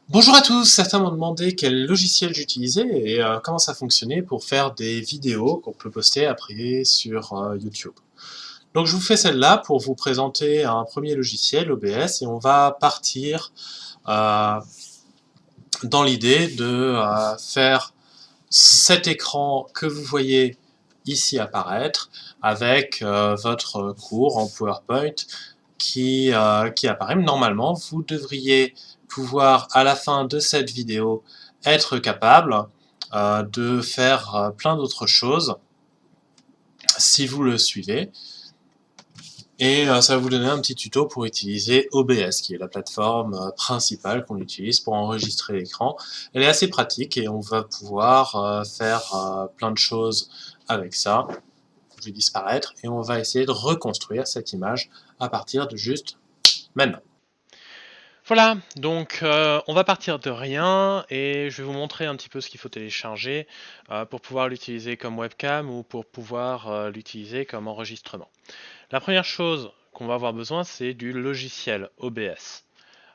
Bonjour à tous, certains m'ont demandé quel logiciel j'utilisais et comment ça fonctionnait pour faire des vidéos qu'on peut poster après sur YouTube. Donc je vous fais celle-là pour vous présenter un premier logiciel, OBS, et on va partir euh, dans l'idée de faire cet écran que vous voyez ici apparaître avec votre cours en PowerPoint qui apparaît. Normalement, vous devriez pouvoir, à la fin de cette vidéo, être capable de faire plein d'autres choses si vous le suivez. Et ça va vous donner un petit tuto pour utiliser OBS, qui est la plateforme principale qu'on utilise pour enregistrer l'écran. Elle est assez pratique et on va pouvoir faire plein de choses avec ça. Je vais disparaître et on va essayer de reconstruire cette image à partir de juste maintenant. Voilà, donc on va partir de rien et je vais vous montrer un petit peu ce qu'il faut télécharger pour pouvoir l'utiliser comme webcam ou pour pouvoir l'utiliser comme enregistrement. La première chose qu'on va avoir besoin, c'est du logiciel OBS.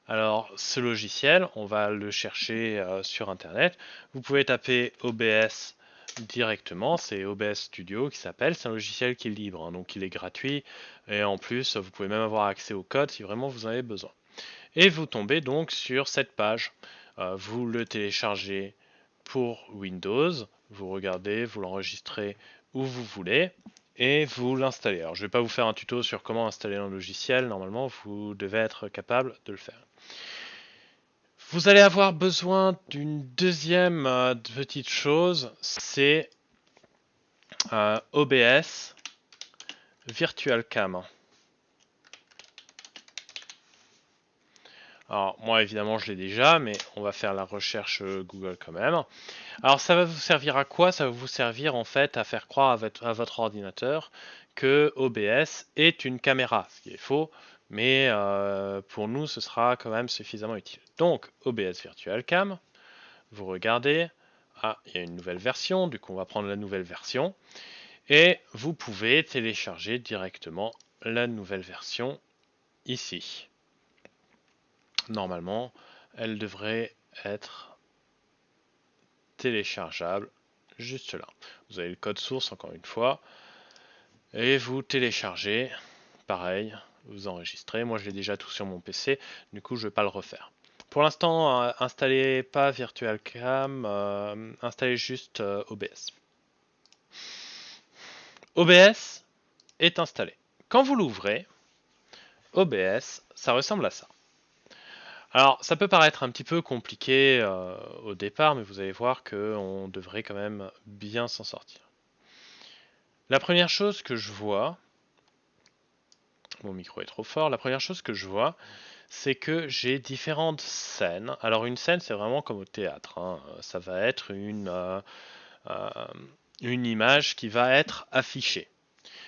Alors ce logiciel, on va le chercher sur internet. Vous pouvez taper OBS directement, c'est OBS Studio qui s'appelle, c'est un logiciel qui est libre, hein, donc il est gratuit et en plus vous pouvez même avoir accès au code si vraiment vous en avez besoin. Et vous tombez donc sur cette page. Vous le téléchargez pour Windows, vous regardez, vous l'enregistrez où vous voulez et vous l'installez. Alors je ne vais pas vous faire un tuto sur comment installer un logiciel, normalement vous devez être capable de le faire. Vous allez avoir besoin d'une deuxième petite chose, c'est OBS Virtual Cam. Alors moi évidemment je l'ai déjà, mais on va faire la recherche Google quand même. Alors ça va vous servir à quoi? Ça va vous servir en fait à faire croire à votre ordinateur que OBS est une caméra, ce qui est faux, mais pour nous ce sera quand même suffisamment utile. Donc OBS Virtual Cam, vous regardez, ah il y a une nouvelle version, du coup on va prendre la nouvelle version, et vous pouvez télécharger directement la nouvelle version ici. Normalement, elle devrait être téléchargeable juste là. Vous avez le code source encore une fois et vous téléchargez, pareil, vous enregistrez. Moi je l'ai déjà tout sur mon PC, du coup je ne vais pas le refaire. Pour l'instant, installez pas VirtualCam, installez juste OBS. OBS est installé. Quand vous l'ouvrez, OBS, ça ressemble à ça. Alors, ça peut paraître un petit peu compliqué au départ, mais vous allez voir qu'on devrait quand même bien s'en sortir. La première chose que je vois, mon micro est trop fort, la première chose que je vois, c'est que j'ai différentes scènes. Alors une scène, c'est vraiment comme au théâtre, hein. Ça va être euh, une image qui va être affichée.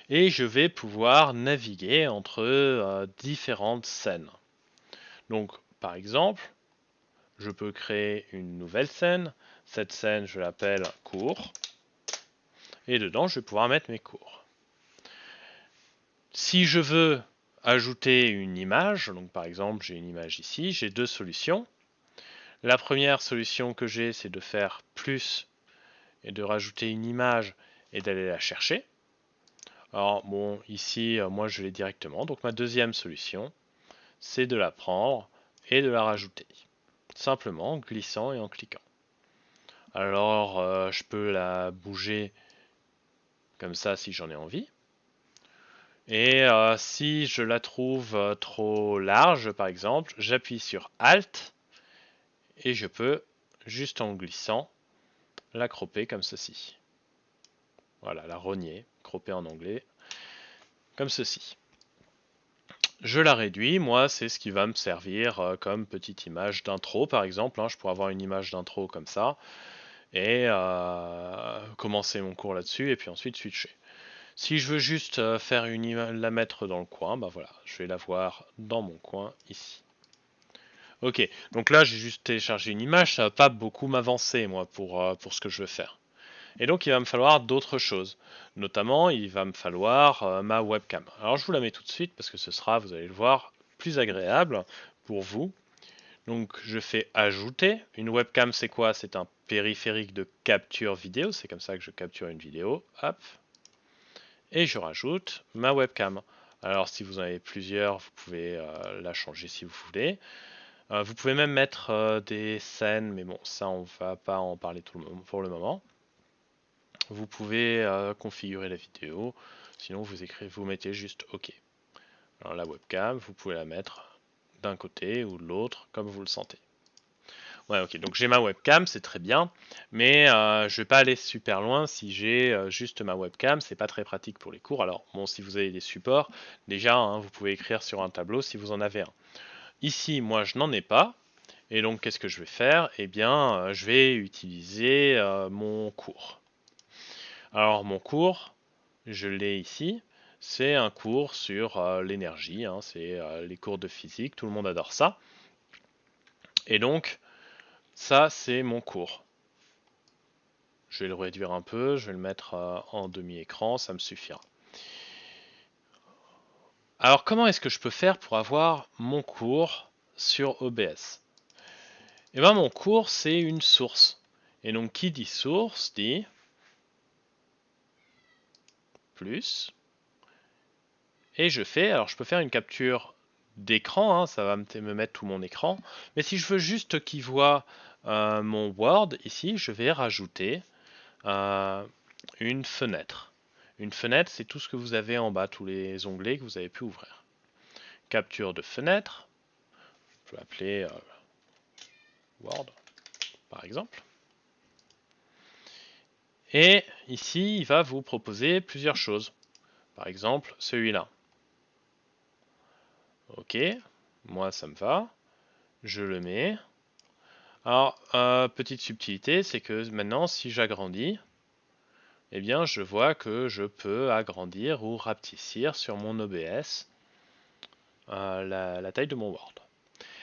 Et je vais pouvoir naviguer entre différentes scènes. Donc, par exemple, je peux créer une nouvelle scène. Cette scène, je l'appelle cours. Et dedans, je vais pouvoir mettre mes cours. Si je veux ajouter une image, donc par exemple, j'ai une image ici, j'ai deux solutions. La première solution que j'ai, c'est de faire plus et de rajouter une image et d'aller la chercher. Alors bon, ici, moi je l'ai directement. Donc ma deuxième solution, c'est de la prendre et de la rajouter. Simplement en glissant et en cliquant. Alors je peux la bouger comme ça si j'en ai envie. Et si je la trouve trop large, par exemple, j'appuie sur Alt et je peux, juste en glissant, la cropper comme ceci. Voilà, la rogner, cropper en anglais, comme ceci. Je la réduis, moi c'est ce qui va me servir comme petite image d'intro par exemple, hein. Je pourrais avoir une image d'intro comme ça et commencer mon cours là-dessus et puis ensuite switcher. Si je veux juste faire la mettre dans le coin, bah voilà, je vais la voir dans mon coin ici. Ok, donc là j'ai juste téléchargé une image, ça va pas beaucoup m'avancer moi pour ce que je veux faire. Et donc il va me falloir d'autres choses. Notamment, il va me falloir ma webcam. Alors je vous la mets tout de suite parce que ce sera, vous allez le voir, plus agréable pour vous. Donc je fais ajouter. Une webcam c'est quoi? C'est un périphérique de capture vidéo. C'est comme ça que je capture une vidéo. Hop. Et je rajoute ma webcam. Alors si vous en avez plusieurs, vous pouvez la changer si vous voulez. Vous pouvez même mettre des scènes, mais bon, ça on va pas en parler pour le moment. Vous pouvez configurer la vidéo, sinon vous mettez juste OK. Alors la webcam, vous pouvez la mettre d'un côté ou de l'autre, comme vous le sentez. Ouais, ok, donc j'ai ma webcam, c'est très bien, mais je vais pas aller super loin si j'ai juste ma webcam, c'est pas très pratique pour les cours. Alors bon, si vous avez des supports, déjà, hein, vous pouvez écrire sur un tableau si vous en avez un. Ici, moi, je n'en ai pas, et donc qu'est-ce que je vais faire? Eh bien, je vais utiliser mon cours. Alors mon cours, je l'ai ici, c'est un cours sur l'énergie, hein, c'est les cours de physique, tout le monde adore ça. Et donc, ça, c'est mon cours. Je vais le réduire un peu, je vais le mettre en demi-écran, ça me suffira. Alors comment est-ce que je peux faire pour avoir mon cours sur OBS? Eh bien mon cours c'est une source. Et donc qui dit source dit plus. Et alors je peux faire une capture d'écran, hein, ça va me mettre tout mon écran. Mais si je veux juste qu'il voit mon Word, ici je vais rajouter une fenêtre. Une fenêtre, c'est tout ce que vous avez en bas, tous les onglets que vous avez pu ouvrir. Capture de fenêtre, je vais appeler Word par exemple. Et ici, il va vous proposer plusieurs choses. Par exemple, celui-là. Ok, moi ça me va. Je le mets. Alors, petite subtilité, c'est que maintenant, si j'agrandis, eh bien, je vois que je peux agrandir ou rapetissir sur mon OBS la taille de mon Word.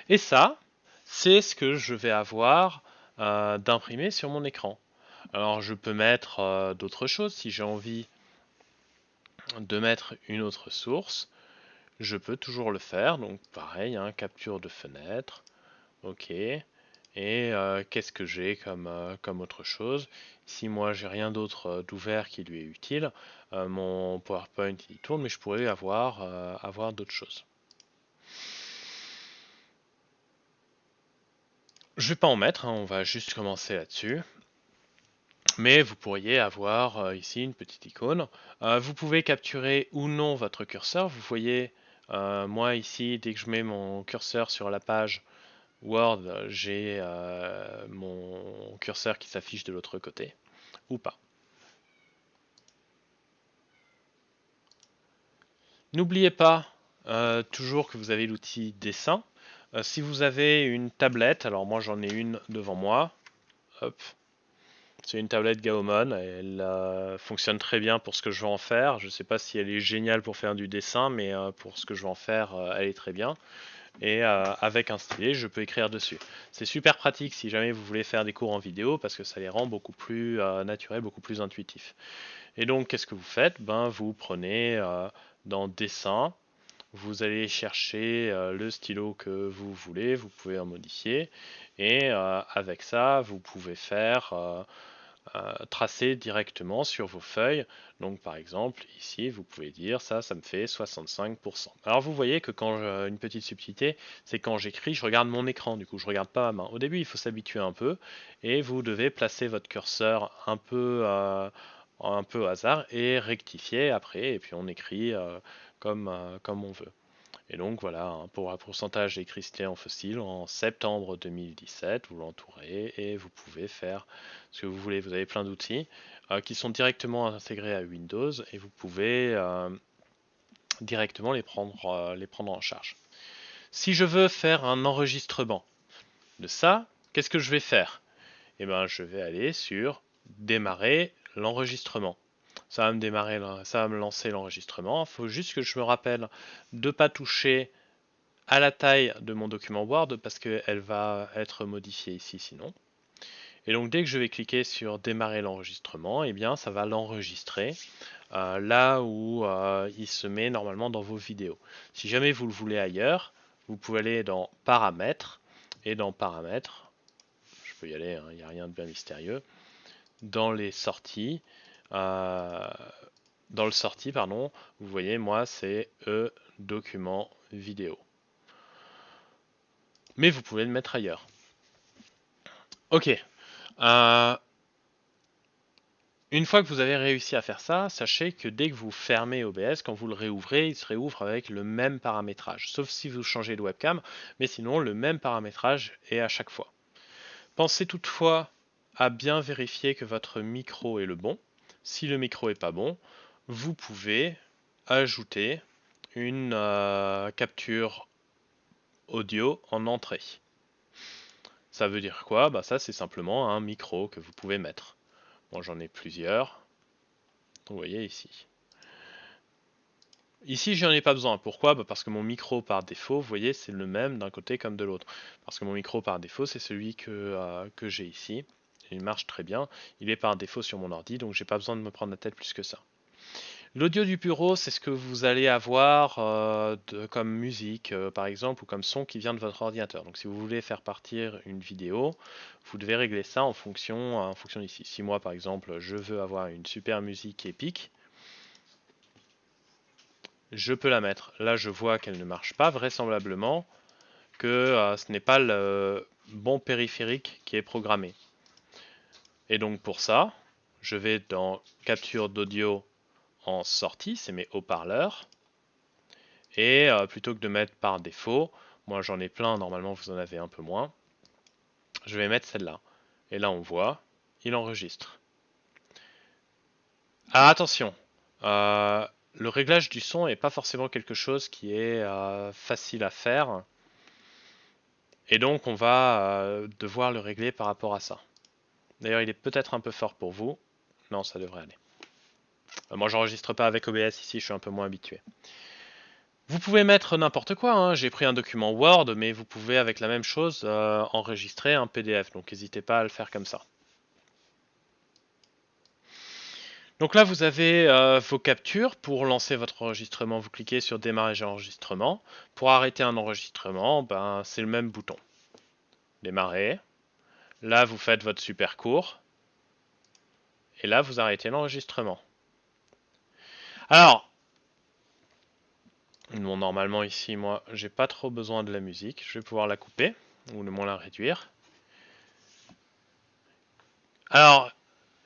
Et ça, c'est ce que je vais avoir d'imprimé sur mon écran. Alors je peux mettre d'autres choses si j'ai envie de mettre une autre source. Je peux toujours le faire. Donc pareil, hein, capture de fenêtre. Ok. Et qu'est-ce que j'ai comme autre chose? Si moi j'ai rien d'autre d'ouvert qui lui est utile, mon PowerPoint il tourne, mais je pourrais avoir d'autres choses. Je vais pas en mettre, hein, on va juste commencer là-dessus. Mais vous pourriez avoir ici une petite icône. Vous pouvez capturer ou non votre curseur. Vous voyez, moi ici, dès que je mets mon curseur sur la page Word, j'ai mon curseur qui s'affiche de l'autre côté, ou pas. N'oubliez pas toujours que vous avez l'outil dessin. Si vous avez une tablette, alors moi j'en ai une devant moi, hop, c'est une tablette Gaomon, elle fonctionne très bien pour ce que je veux en faire. Je ne sais pas si elle est géniale pour faire du dessin, mais pour ce que je veux en faire, elle est très bien. Et avec un stylet, je peux écrire dessus. C'est super pratique si jamais vous voulez faire des cours en vidéo, parce que ça les rend beaucoup plus naturels, beaucoup plus intuitifs. Et donc, qu'est-ce que vous faites? Ben, vous prenez dans Dessin, vous allez chercher le stylo que vous voulez, vous pouvez en modifier, et avec ça, vous pouvez faire tracer directement sur vos feuilles. Donc par exemple, ici, vous pouvez dire ça me fait 65%. Alors vous voyez que quand une petite subtilité, c'est quand j'écris, je regarde mon écran, du coup je regarde pas ma main. Au début, il faut s'habituer un peu, et vous devez placer votre curseur un peu au hasard et rectifier après, et puis on écrit comme on veut. Et donc voilà, hein, pour un pourcentage d'électricité en fossile, en septembre 2017, vous l'entourez et vous pouvez faire ce que vous voulez. Vous avez plein d'outils qui sont directement intégrés à Windows et vous pouvez directement les prendre en charge. Si je veux faire un enregistrement de ça, qu'est-ce que je vais faire? Eh bien, je vais aller sur démarrer l'enregistrement. Ça va me lancer l'enregistrement. Il faut juste que je me rappelle de ne pas toucher à la taille de mon document Word parce qu'elle va être modifiée ici sinon. Et donc dès que je vais cliquer sur démarrer l'enregistrement, eh bien ça va l'enregistrer là où il se met normalement dans vos vidéos. Si jamais vous le voulez ailleurs, vous pouvez aller dans paramètres et dans paramètres, je peux y aller, hein, il n'y a rien de bien mystérieux, dans les sorties, dans le sortie, pardon, vous voyez, moi, c'est document vidéo. Mais vous pouvez le mettre ailleurs. Ok. Une fois que vous avez réussi à faire ça, sachez que dès que vous fermez OBS, quand vous le réouvrez, il se réouvre avec le même paramétrage. Sauf si vous changez de webcam, mais sinon, le même paramétrage est à chaque fois. Pensez toutefois à bien vérifier que votre micro est le bon. Si le micro n'est pas bon, vous pouvez ajouter une capture audio en entrée. Ça veut dire quoi? Bah ça c'est simplement un micro que vous pouvez mettre. Moi j'en ai plusieurs. Vous voyez ici. Ici j'en ai pas besoin. Pourquoi? Bah parce que mon micro par défaut, vous voyez, c'est le même d'un côté comme de l'autre. Parce que mon micro par défaut c'est celui que j'ai ici. Il marche très bien. Il est par défaut sur mon ordi, donc j'ai pas besoin de me prendre la tête plus que ça. L'audio du bureau, c'est ce que vous allez avoir comme musique, par exemple, ou comme son qui vient de votre ordinateur. Donc si vous voulez faire partir une vidéo, vous devez régler ça en fonction d'ici. Si moi, par exemple, je veux avoir une super musique épique, je peux la mettre. Là, je vois qu'elle ne marche pas, vraisemblablement que ce n'est pas le bon périphérique qui est programmé. Et donc pour ça, je vais dans capture d'audio en sortie, c'est mes haut-parleurs. Et plutôt que de mettre par défaut, moi j'en ai plein, normalement vous en avez un peu moins, je vais mettre celle-là. Et là on voit, il enregistre. Ah attention, le réglage du son n'est pas forcément quelque chose qui est facile à faire. Et donc on va devoir le régler par rapport à ça. D'ailleurs il est peut-être un peu fort pour vous. Non, ça devrait aller. Moi j'enregistre pas avec OBS ici, je suis un peu moins habitué. Vous pouvez mettre n'importe quoi, hein. J'ai pris un document Word, mais vous pouvez avec la même chose enregistrer un PDF, donc n'hésitez pas à le faire comme ça. Donc là vous avez vos captures. Pour lancer votre enregistrement, vous cliquez sur démarrer enregistrement. Pour arrêter un enregistrement, ben, c'est le même bouton. Démarrer. Là vous faites votre super court. Et là vous arrêtez l'enregistrement. Alors, bon, normalement ici, moi, j'ai pas trop besoin de la musique. Je vais pouvoir la couper, ou le moins la réduire. Alors,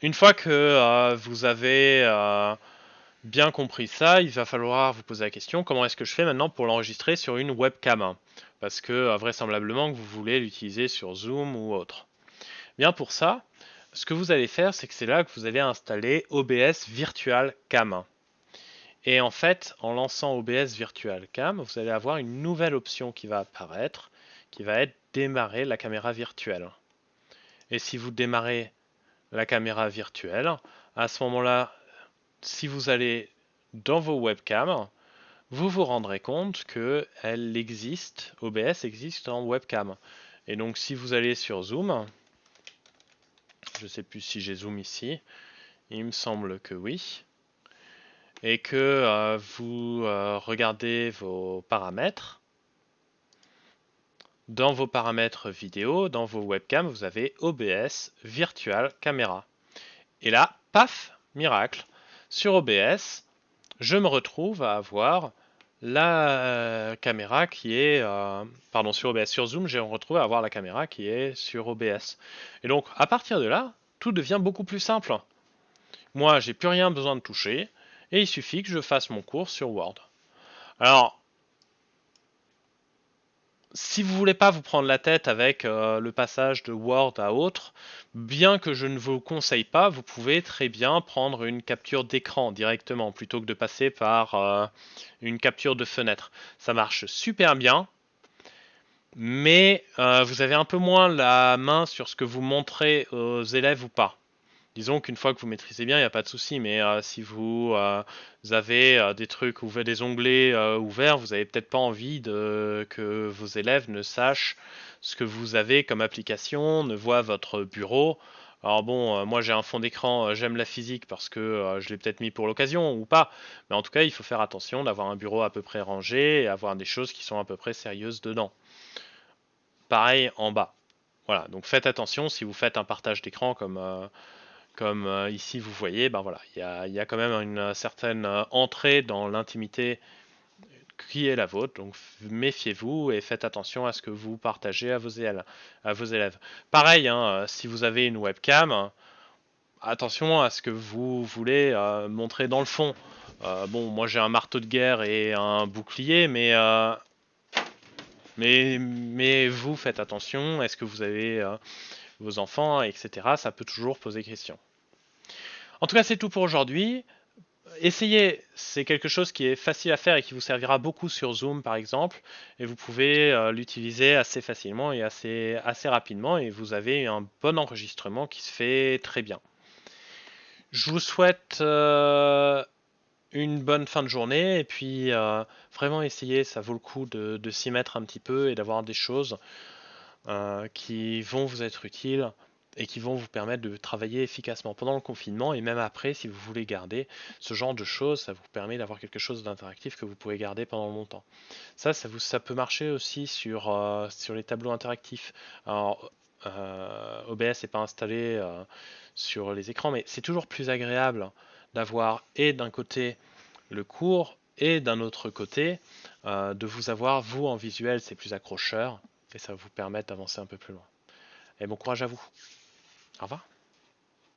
une fois que vous avez bien compris ça, il va falloir vous poser la question, comment est-ce que je fais maintenant pour l'enregistrer sur une webcam? Parce que vraisemblablement que vous voulez l'utiliser sur Zoom ou autre. Bien pour ça, ce que vous allez faire, c'est que c'est là que vous allez installer OBS Virtual Cam. Et en fait, en lançant OBS Virtual Cam, vous allez avoir une nouvelle option qui va apparaître, qui va être démarrer la caméra virtuelle. Et si vous démarrez la caméra virtuelle, à ce moment-là, si vous allez dans vos webcams, vous vous rendrez compte que elle existe, OBS existe en webcam. Et donc si vous allez sur Zoom, je ne sais plus si j'ai Zoom ici, il me semble que oui, et que vous regardez vos paramètres, dans vos paramètres vidéo, dans vos webcams, vous avez OBS Virtual Camera. Et là, paf, miracle, sur OBS, je me retrouve à avoir la caméra qui est, pardon, sur OBS, sur Zoom, je me retrouve à avoir la caméra qui est sur OBS. Et donc, à partir de là, tout devient beaucoup plus simple. Moi, j'ai plus rien besoin de toucher, et il suffit que je fasse mon cours sur Word. Alors, si vous voulez pas vous prendre la tête avec le passage de Word à autre, bien que je ne vous conseille pas, vous pouvez très bien prendre une capture d'écran directement plutôt que de passer par une capture de fenêtre. Ça marche super bien, mais vous avez un peu moins la main sur ce que vous montrez aux élèves ou pas. Disons qu'une fois que vous maîtrisez bien, il n'y a pas de souci, mais si vous avez des trucs ouverts, des onglets ouverts, vous n'avez peut-être pas envie que vos élèves ne sachent ce que vous avez comme application, ne voient votre bureau. Alors bon, moi j'ai un fond d'écran, j'aime la physique parce que je l'ai peut-être mis pour l'occasion ou pas, mais en tout cas il faut faire attention d'avoir un bureau à peu près rangé et avoir des choses qui sont à peu près sérieuses dedans. pareil en bas. Voilà, donc faites attention si vous faites un partage d'écran comme ici vous voyez, ben voilà, il y a quand même une certaine entrée dans l'intimité qui est la vôtre, donc méfiez-vous et faites attention à ce que vous partagez à vos élèves. Pareil, hein, si vous avez une webcam, attention à ce que vous voulez montrer dans le fond. Bon, moi j'ai un marteau de guerre et un bouclier, mais vous faites attention. Est-ce que vous avez vos enfants, etc. Ça peut toujours poser question. En tout cas, c'est tout pour aujourd'hui. Essayez, c'est quelque chose qui est facile à faire et qui vous servira beaucoup sur Zoom par exemple, et vous pouvez l'utiliser assez facilement et assez rapidement, et vous avez un bon enregistrement qui se fait très bien. Je vous souhaite une bonne fin de journée, et puis vraiment essayez, ça vaut le coup de s'y mettre un petit peu et d'avoir des choses qui vont vous être utiles et qui vont vous permettre de travailler efficacement pendant le confinement et même après si vous voulez garder ce genre de choses, ça vous permet d'avoir quelque chose d'interactif que vous pouvez garder pendant longtemps. Ça peut marcher aussi sur les tableaux interactifs. Alors, OBS n'est pas installé sur les écrans, mais c'est toujours plus agréable d'avoir et d'un côté le cours et d'un autre côté de vous avoir vous en visuel, c'est plus accrocheur et ça va vous permettre d'avancer un peu plus loin. Et bon courage à vous. Au revoir.